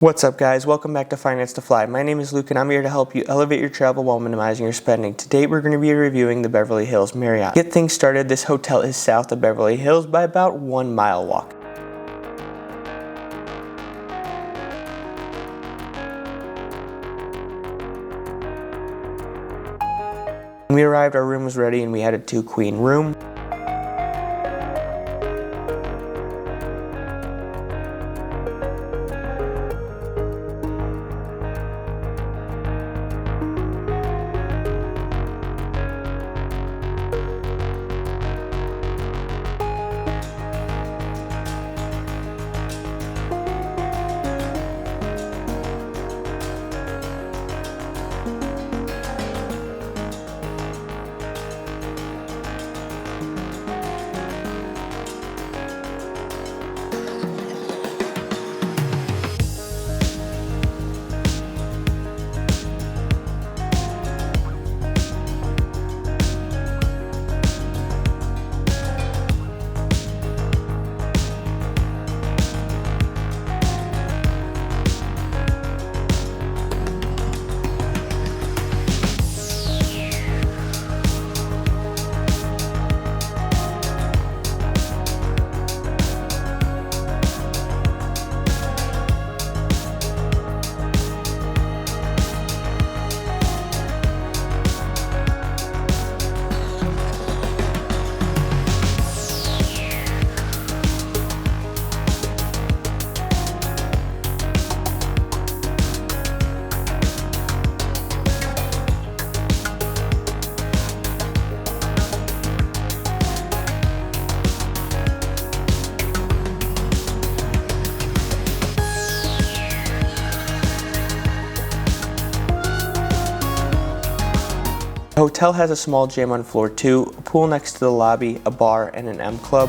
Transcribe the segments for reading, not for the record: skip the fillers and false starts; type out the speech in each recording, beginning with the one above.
What's up, guys? Welcome back to Finance to Fly. My name is Luke and I'm here to help you elevate your travel while minimizing your spending. Today we're going to be reviewing the Beverly Hills Marriott. To get things started, this hotel is south of Beverly Hills by about 1 mile walk. When we arrived, our room was ready and we had a 2-queen room. The hotel has a small gym on floor 2, a pool next to the lobby, a bar, and an M Club.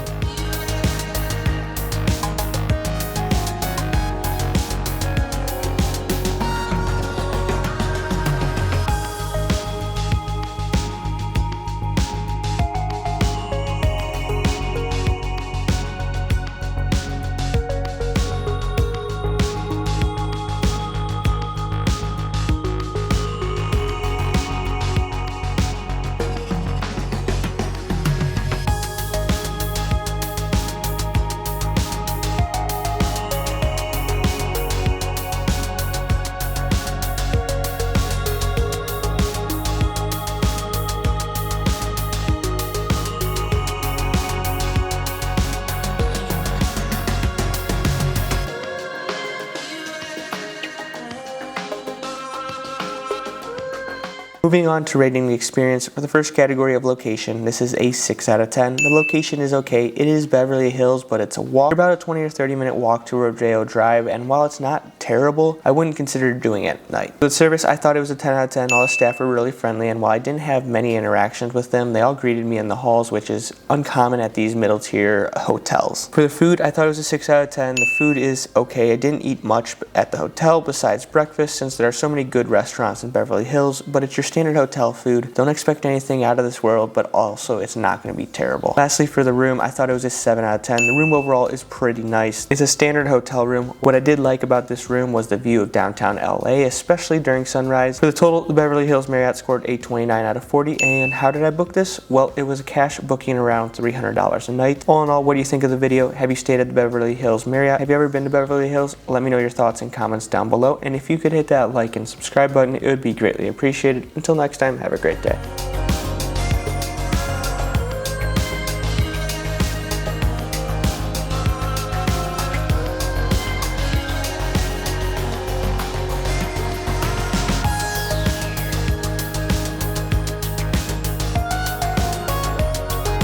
Moving on to rating the experience, for the first category of location, this is a 6 out of 10. The location is okay. It is Beverly Hills, but it's a walk. About a 20 or 30 minute walk to Rodeo Drive, and while it's not terrible, I wouldn't consider doing it at night. The service, I thought it was a 10 out of 10. All the staff were really friendly, and while I didn't have many interactions with them, they all greeted me in the halls, which is uncommon at these middle tier hotels. For the food, I thought it was a 6 out of 10. The food is okay. I didn't eat much at the hotel besides breakfast, since there are so many good restaurants in Beverly Hills, but it's your standard hotel food. Don't expect anything out of this world, but also it's not going to be terrible. Lastly, for the room, I thought it was a 7 out of 10. The room overall is pretty nice. It's a standard hotel room. What I did like about this room was the view of downtown LA, especially during sunrise. For the total, the Beverly Hills Marriott scored a 29 out of 40. And how did I book this? Well, it was a cash booking around $300 a night. All in all, what do you think of the video? Have you stayed at the Beverly Hills Marriott? Have you ever been to Beverly Hills? Let me know your thoughts and comments down below. And if you could hit that like and subscribe button, it would be greatly appreciated. Until next time, have a great day.